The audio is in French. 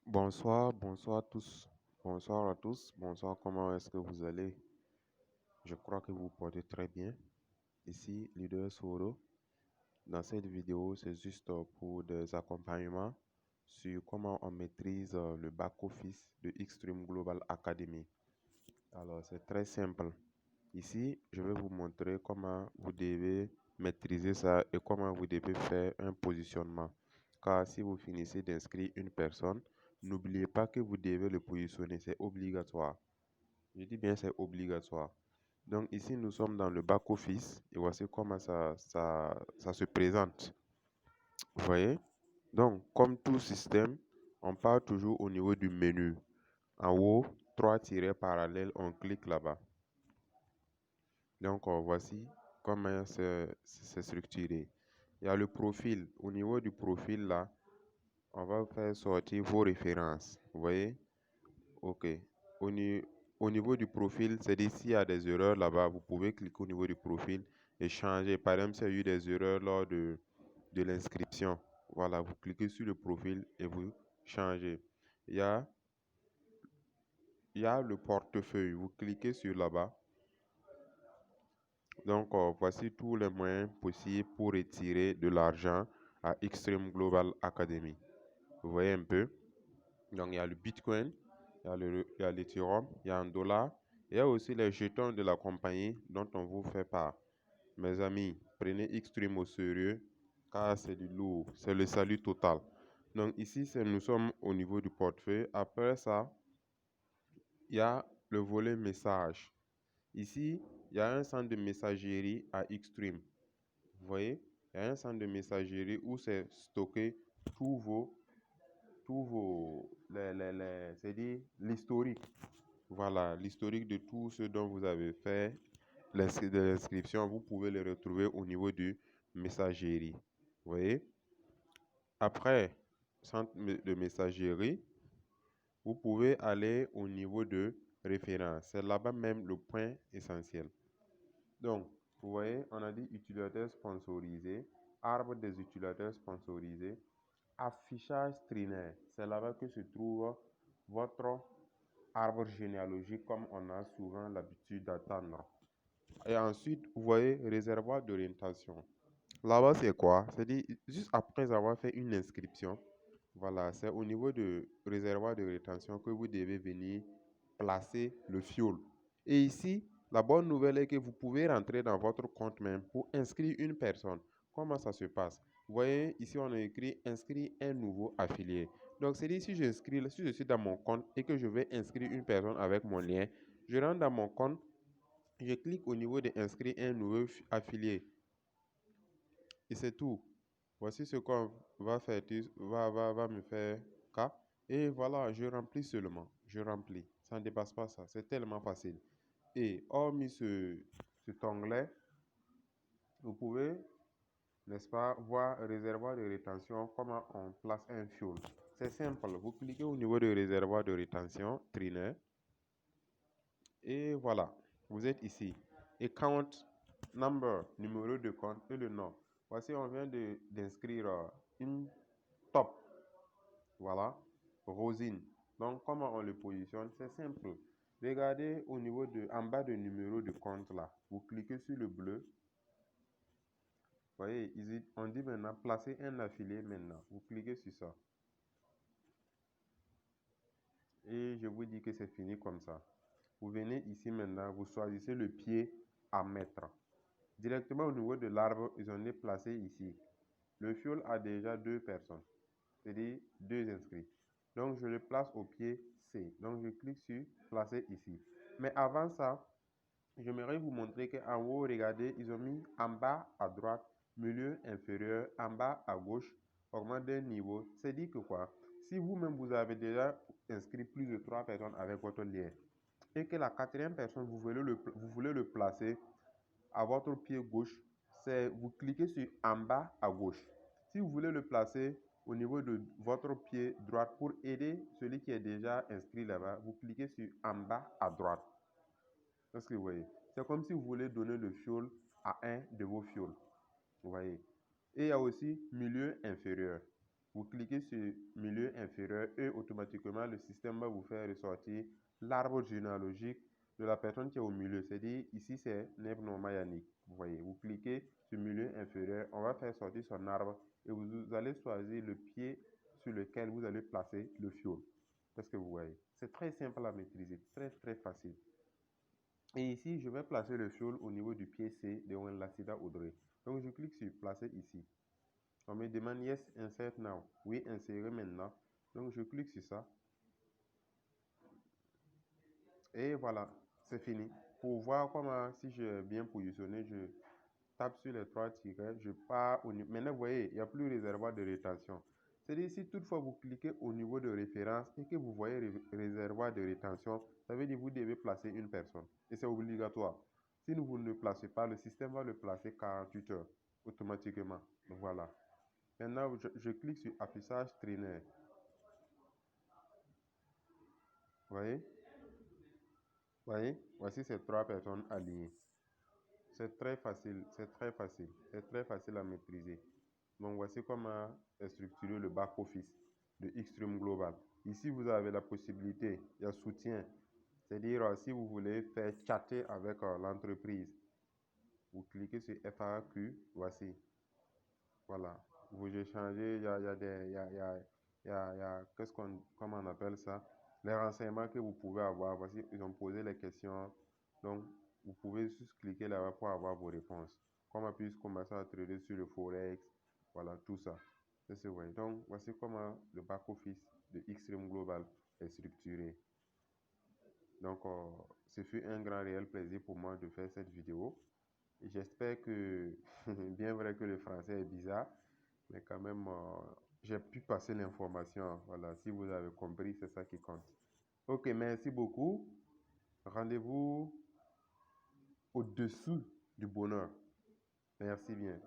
Bonsoir à tous. Bonsoir à tous. Bonsoir, comment est-ce que vous allez? Je crois que vous portez très bien. Ici, Leader Soro. Dans cette vidéo, c'est juste pour des accompagnements sur comment on maîtrise le back-office de Xstream Global Academy. Alors, c'est très simple. Ici, je vais vous montrer comment vous devez maîtriser ça et comment vous devez faire un positionnement. Car si vous finissez d'inscrire une personne, n'oubliez pas que vous devez le positionner, c'est obligatoire. Je dis bien c'est obligatoire. Donc ici, nous sommes dans le back-office et voici comment ça se présente. Vous voyez? Donc, comme tout système, on part toujours au niveau du menu. En haut, 3 tirets parallèles, on clique là-bas. Donc, voici comment c'est structuré. Il y a le profil. Au niveau du profil, là, on va faire sortir vos références. Vous voyez? OK. Au, au niveau du profil, c'est-à-dire s'il y a des erreurs là-bas, vous pouvez cliquer au niveau du profil et changer. Par exemple, s'il y a eu des erreurs lors de l'inscription, voilà, vous cliquez sur le profil et vous changez. Il y a, le portefeuille. Vous cliquez sur là-bas. Donc, voici tous les moyens possibles pour retirer de l'argent à Xstream Global Academy. Vous voyez un peu? Donc, il y a le Bitcoin, il y a l'Ethereum, il y a un dollar. Il y a aussi les jetons de la compagnie dont on vous fait part. Mes amis, prenez Xstream au sérieux car c'est du lourd. C'est le salut total. Donc, ici, nous sommes au niveau du portefeuille. Après ça, il y a le volet message. Ici, il y a un centre de messagerie à Xstream. Vous voyez, il y a un centre de messagerie où c'est stocké c'est-à-dire l'historique. Voilà, l'historique de tout ce dont vous avez fait, l'inscription, vous pouvez le retrouver au niveau du messagerie. Vous voyez, après centre de messagerie, vous pouvez aller au niveau de référence. C'est là-bas même le point essentiel. Donc, vous voyez, on a dit utilisateurs sponsorisés, arbre des utilisateurs sponsorisés, affichage trinaire. C'est là-bas que se trouve votre arbre généalogique comme on a souvent l'habitude d'attendre. Et ensuite, vous voyez réservoir d'orientation. Là-bas, c'est quoi? C'est-à-dire, juste après avoir fait une inscription, voilà, c'est au niveau de réservoir de rétention que vous devez venir placer le fioul. Et ici, la bonne nouvelle est que vous pouvez rentrer dans votre compte même pour inscrire une personne. Comment ça se passe? Vous voyez, ici, on a écrit inscrire un nouveau affilié. Donc, c'est-à-dire, si je suis dans mon compte et que je vais inscrire une personne avec mon lien, je rentre dans mon compte, je clique au niveau de inscrire un nouveau affilié. Et c'est tout. Voici ce qu'on va faire, va me faire cas. Et voilà, je remplis seulement. Je remplis. Ça ne dépasse pas ça. C'est tellement facile. Et hormis cet onglet, vous pouvez, n'est-ce pas, voir réservoir de rétention, comment on place un fuel. C'est simple. Vous cliquez au niveau de réservoir de rétention, trainer. Et voilà, vous êtes ici. Et count number, numéro de compte et le nom. Voici, on vient d'inscrire une top. Voilà, Rosine. Donc, comment on le positionne? C'est simple. Regardez au niveau en bas de numéro de compte là. Vous cliquez sur le bleu. Vous voyez, on dit maintenant placer un affilié maintenant. Vous cliquez sur ça. Et je vous dis que c'est fini comme ça. Vous venez ici maintenant, vous choisissez le pied à mettre. Directement au niveau de l'arbre, ils ont placé ici. Le fiole a déjà 2 personnes, c'est-à-dire 2 inscrits. Donc, je le place au pied C. Donc, je clique sur placer ici. Mais avant ça, j'aimerais vous montrer qu'en haut, regardez, ils ont mis en bas à droite, milieu inférieur, en bas à gauche, augmente d'un niveau. C'est dit que quoi? Si vous-même, vous avez déjà inscrit plus de 3 personnes avec votre lien et que la 4e personne, vous voulez le placer à votre pied gauche, vous cliquez sur en bas à gauche. Si vous voulez le placer au niveau de votre pied droit pour aider celui qui est déjà inscrit là-bas, vous cliquez sur en bas à droite. Est-ce que vous voyez? C'est comme si vous voulez donner le fiole à un de vos fioles. Vous voyez? Et il y a aussi milieu inférieur. Vous cliquez sur milieu inférieur et automatiquement le système va vous faire ressortir l'arbre généalogique de la personne qui est au milieu. C'est-à-dire ici c'est Neb Noma Yannick. Vous voyez, vous cliquez sur milieu inférieur, on va faire sortir son arbre et vous allez choisir le pied sur lequel vous allez placer le fioul. Est-ce que vous voyez? C'est très simple à maîtriser, très facile. Et ici, je vais placer le fioul au niveau du pied C de Wenlasida Audrey. Donc, je clique sur placer ici. On me demande yes, insert now. Oui, insérer maintenant. Donc, je clique sur ça. Et voilà, c'est fini. Pour voir comment, si je bien positionné, je tape sur les 3 tirets, je pars au niveau. Maintenant, vous voyez, il n'y a plus réservoir de rétention. C'est-à-dire, si toutefois vous cliquez au niveau de référence et que vous voyez réservoir de rétention, ça veut dire que vous devez placer une personne. Et c'est obligatoire. Si vous ne le placez pas, le système va le placer 48 heures automatiquement. Donc, voilà. Maintenant, je clique sur affichage traîneur. Vous voyez? Voyez? Voici ces 3 personnes alignées. C'est très facile, c'est très facile à maîtriser. Donc voici comment est structuré le back-office de Xstream Global. Ici, vous avez la possibilité, il y a soutien, c'est-à-dire si vous voulez faire chatter avec l'entreprise, vous cliquez sur FAQ, voici. Voilà, vous échangez, il y a des, comment on appelle ça? Les renseignements que vous pouvez avoir. Voici, ils ont posé les questions. Donc, vous pouvez juste cliquer là-bas pour avoir vos réponses. Comment puis-je commencer à trader sur le Forex? Voilà, tout ça. Donc, voici comment le back-office de Xstream Global est structuré. Donc, ce fut un grand réel plaisir pour moi de faire cette vidéo. J'espère que, bien vrai que le français est bizarre, mais quand même, j'ai pu passer l'information. Voilà, si vous avez compris, c'est ça qui compte. Ok, merci beaucoup. Rendez-vous au-dessous du bonheur. Merci bien.